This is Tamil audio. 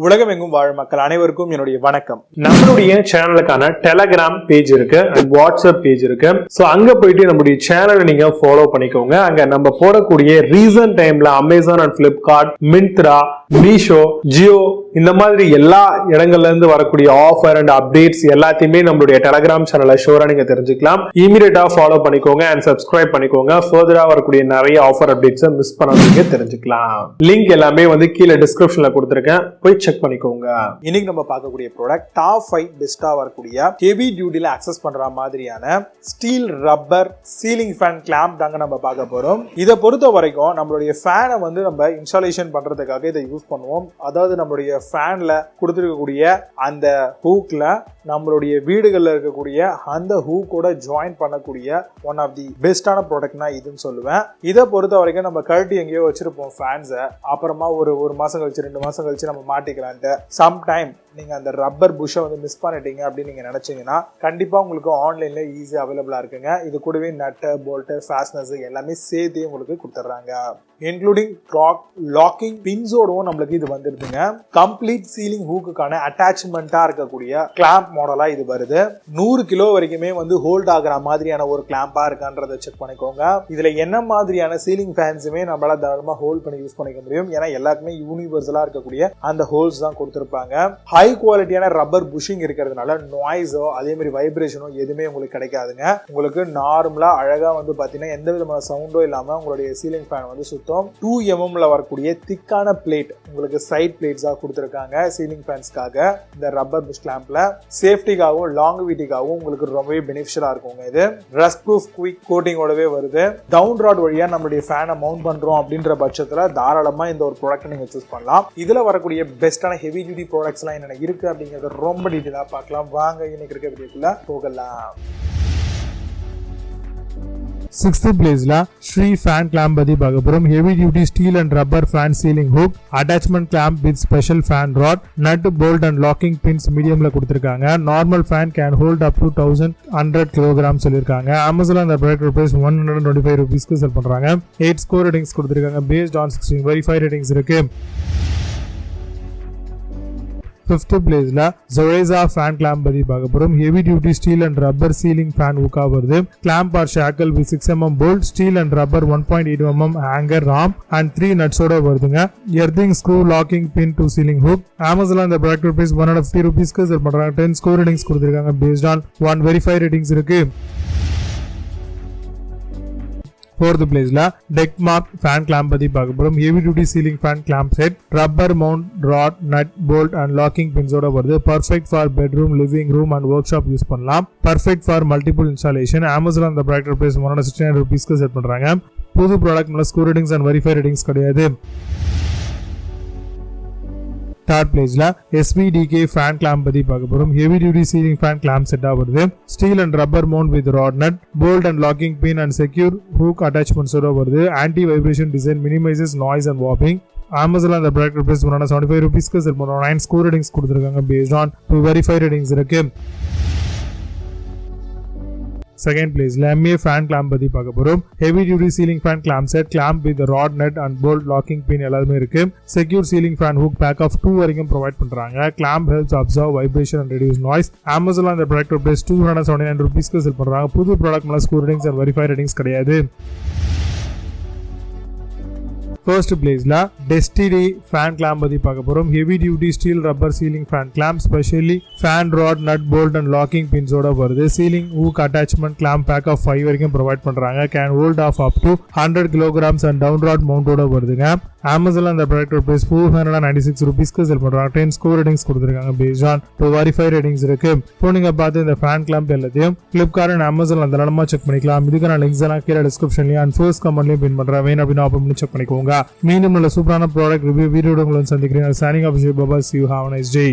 உலகமெங்கும் வாழும் மக்கள் அனைவருக்கும் என்னுடைய வணக்கம். நம்மளுடைய சேனலுக்கான டெலகிராம் பேஜ் இருக்கு அண்ட் வாட்ஸ்அப் பேஜ் இருக்கு. ஸோ அங்க போயிட்டு நம்மளுடைய சேனலை நீங்க ஃபாலோ பண்ணிக்கோங்க. அங்க நம்ம போடக்கூடிய ரீசன்ட் டைம்ல Amazon and Flipkart, Myntra, Meesho, Jio இந்த மாதிரி எல்லா இடங்கள்ல இருந்து வரக்கூடிய ஆஃபர் அண்ட் அப்டேட்ஸ் எல்லாத்தையுமே நம்மளுடைய டெலகிராம் சேனலை ஷோரா நீங்க தெரிஞ்சுக்கலாம். இமீடியட்டா ஃபாலோ பண்ணிக்கோங்க அண்ட் சப்ஸ்கிரைப் பண்ணிக்கோங்க. ஃபர்தரா வரக்கூடிய நிறைய ஆஃபர் அப்டேட்ஸை மிஸ் பண்ணாதீங்க, தெரிஞ்சுக்கலாம். லிங்க் எல்லாமே கீழே டிஸ்கிரிப்ஷன்ல கொடுத்துருக்கேன், போய் செக் பண்ணிக்கோங்க. இன்னைக்கு நம்ம பார்க்கக்கூடிய ப்ராடக்ட் டாப் 5 பெஸ்டா வரக்கூடிய ஹெவி டியூட்டில அக்சஸ் பண்ற மாதிரியான steel rubber ceiling fan clamp தாங்க நம்ம பார்க்க போறோம். இதை பொறுத்த வரைக்கும் நம்மளுடைய ஃபேனை நம்ம இன்ஸ்டாலேஷன் பண்றதுக்காக இதை யூஸ் பண்ணுவோம். அதாவது நம்மளுடைய ஃபேன்ல கொடுத்திருக்கக்கூடிய அந்த ஹூக்ல நம்மளுடைய வீடுகள்ல இருக்கக்கூடிய அந்த ஹூக்கோட ஜாயின் பண்ணக்கூடிய ஒன் ஆஃப் தி பெஸ்டான ப்ராடக்ட்னா இதுன்னு சொல்லுவேன். இதை பொறுத்த வரைக்கும் நம்ம கழட்டி எங்கேயோ வச்சிருப்போம் ஃபேன்ஸை, அப்புறமா ஒரு மாசம் கழிச்சு 2 மாசம் கழிச்சு நம்ம மாட்டிக்கலான்ட்டு. சம்டைம் நீங்க அந்த ரப்பர் புஷ்ஷை மிஸ் பண்ணிட்டீங்க அப்படின்னு நீங்க நினைச்சீங்கன்னா கண்டிப்பா உங்களுக்கு ஆன்லைன்ல ஈஸி அவைலபிளா இருக்குங்க. இது கூடவே நட்டு, போல்ட், ஃபாஸ்ட்னர்ஸ் எல்லாமே சேர்த்து உங்களுக்கு கொடுத்துட்றாங்க. இன்க்ளூடிங் லாக்கிங் பின்ஸோடவும் நம்மளுக்கு இது வந்துருதுங்க. கம்ப்ளீட் சீலிங் ஹூக்குக்கான அட்டாச்மெண்டா இருக்கக்கூடிய கிளாம்ப் மாடலா இது வருது. 100 கிலோ வரைக்குமே ஹோல்ட் ஆகிற மாதிரியான ஒரு கிளாம்பா இருக்கான்றதை செக் பண்ணிக்கோங்க. இதுல என்ன மாதிரியான சீலிங் ஃபேன்ஸுமே நம்மளால தாராளமா ஹோல்ட் பண்ணி யூஸ் பண்ணிக்க முடியும். ஏன்னா எல்லாருக்குமே யூனிவர்சலா இருக்கக்கூடிய அந்த ஹோல்ஸ் தான் கொடுத்திருப்பாங்க. ஹை குவாலிட்டியான ரப்பர் புஷிங் இருக்கிறதுனால நாய்ஸோ அதே மாதிரி வைப்ரேஷனோ எதுவுமே உங்களுக்கு கிடைக்காதுங்க. உங்களுக்கு நார்மலா அழகா பாத்தீங்கன்னா எந்த விதமான சவுண்டோ இல்லாம உங்களுடைய சீலிங் ஃபேன் சுத்தம். 2 mm வரக்கூடிய திக்கான பிளேட் உங்களுக்கு சைட் பிளேட்ஸா கொடுத்திருக்காங்க சீலிங் ஃபேன்ஸ்க்காக. இந்த ரப்பர் புஷ் கிளாம்ப்ல சேஃப்டிக்காகவும் லாங்குவிட்டிக்காகவும் உங்களுக்கு ரொம்பவே பெனிஃபிஷியலா இருக்குங்க. இது ரஸ்ட் ப்ரூஃப் குயிக் கோட்டிங்கோடவே வருது. டவுன் ராட் வழியா நம்மளுடைய ஃபேனை மவுண்ட் பண்றோம் அப்படின்ற பட்சத்துல தாராளமா இந்த ஒரு ப்ராடக்ட் நீங்க சூஸ் பண்ணலாம். இதுல வரக்கூடிய பெஸ்டான ஹெவி டியூட்டி ப்ராடக்ட்ஸ் எல்லாம் என்ன இருக்கு அப்படிங்கறத ரொம்ப டீடைலா பார்க்கலாம். வாங்க இன்னைக்கு இருக்க வீடியோக்குள்ள போகலாம். 6th பிளேஸ்ல ஸ்ரீ ஃபேன் கிளாம்ப் பத்தி பார்க்க போறோம். Heavy duty steel and rubber fan ceiling hook attachment clamp with special fan rod, nut, bolt and locking pins மீடியம்ல கொடுத்திருக்காங்க. Normal fan can hold up to 1100 kilogram சொல்லிருக்காங்க. அமேசான்ல இந்த ப்ராடக்ட் பிரைஸ் 125 ரூபீஸ்க்கு செல் பண்றாங்க. 8 ஸ்கோர் ரேட்டிங்ஸ் கொடுத்திருக்காங்க. பேஸ்ட் ஆன் 16 வெரிஃபைட் ரேட்டிங்ஸ் இருக்கு. 5th பிளேஸ்ல ஜொரேசா ஃபேன் கிளாம்ப் பத்தி பார்க்க போறோம். Heavy duty steel and rubber ceiling fan ஹூக்கா வருது. Clamp or shackle with 6 mm bolt, steel and rubber 1.8 mm hanger, ram and 3 நட்ஸோட வருதுங்க. Earthing screw, locking pin to ceiling hook. அமேசான்ல இந்த ப்ராடக்ட் பிரைஸ் 150 ரூபீஸ்க்கு செல் பண்றாங்க. 10 ஸ்கோர் ரேட்டிங்ஸ் கொடுத்திருக்காங்க. பேஸ்ட் ஆன் 1 வெரிஃபைட் ரேட்டிங்ஸ் இருக்கு. 4th பிளேஸ்ல டெக் மார்க் ஃபேன் கிளாம்ப் பத்தி பார்க்க போறோம். Heavy duty ceiling fan clamp set, rubber mount, rod, nut, bolt and locking பின்ஸோட வருது. Perfect for bedroom, living room and work shop use பண்ணலாம். Perfect for multiple installation. Amazon அந்த ப்ராடக்ட் பிரைஸ் 169 ரூபீஸ்க்கு செட் பண்றாங்க. புது ப்ராடக்ட் மேல score ratings and verify ratings கிடையாது. 3rd பிளேஸ்ல SVDK ஃபேன் கிளாம்ப் பத்தி பார்க்க போறோம். Heavy duty ceiling fan clamp செட்டா வருது. Steel and rubber mount with rod, nut, bolt and locking pin and secure hook அட்டாச்மெண்ட்ஸோட வருது. Anti vibration design, minimises noise and warping. அமேசான்ல அந்த ப்ராடக்ட் பிரைஸ் 175 ரூபீஸ்க்கு செல் பண்றாங்க. 9 ஸ்கோர் ரேட்டிங்ஸ் கொடுத்திருக்காங்க. பேஸ்ட் ஆன் 2 வெரிஃபை ரேட்டிங்ஸ் இருக்கு. 2nd பிளேஸ்ல MA ஃபேன் கிளாம்ப் பத்தி பார்க்க போறோம். Heavy duty ceiling fan clamp set, clamp with rod, nut and bolt, locking pin எல்லாமே இருக்கு. Secure ceiling fan hook pack of 2 வரைக்கும் ப்ரொவைட் பண்றாங்க. Clamp helps absorb vibration and reduce noise. அமேசான்ல இந்த ப்ராடக்ட் பிரைஸ் 279 ரூபீஸ்க்கு செல் பண்றாங்க. புது ப்ராடக்ட் மேல score ratings and verify ratings கிடையாது. 1st பிளேஸ்ல டெஸ்டினி ஃபேன் கிளாம்ப் பத்தி பார்க்க போறோம். Heavy duty steel rubber ceiling fan clamp, specially fan rod, nut, bolt and locking பின்ஸோட வருது. Ceiling hook attachment clamp pack of 5 வரைக்கும் ப்ரொவைட் பண்றாங்க. Can hold of up to 100 kilograms and down rod மவுண்டோட வருதுங்க. அமேசான்ல இந்த ப்ராடக்ட் பிரைஸ் 496 ரூபீஸ்க்கு செல் பண்றாங்க. 10 ஸ்கோர் ரேட்டிங்ஸ் கொடுத்திருக்காங்க. பேஸ்ட் ஆன் 2 வெரிஃபை ரேட்டிங்ஸ் இருக்கு. இப்போ நீங்க பார்த்து இந்த ஃபேன் கிளாம்ப் எல்லாத்தையும் பிளிப்கார்ட் அண்ட் அமேசான்ல தாராளமா செக் பண்ணிக்கலாம். இதுக்கான லிங்க்ஸ் எல்லாம் கீழே டிஸ்கிரிப்ஷன்லயும் அண்ட் ஃபர்ஸ்ட் கமெண்ட்லயும் பின் பண்றேன். வேணும் அப்படின்னு ஓபன் பண்ணி செக் பண்ணிக்கோங்க. மீண்டும் நல்ல சூப்பரான ப்ராடக்ட் ரிவ்யூ வீடியோட உங்களை சந்திக்கிறேன். Signing off, Baba, see you, have a nice day.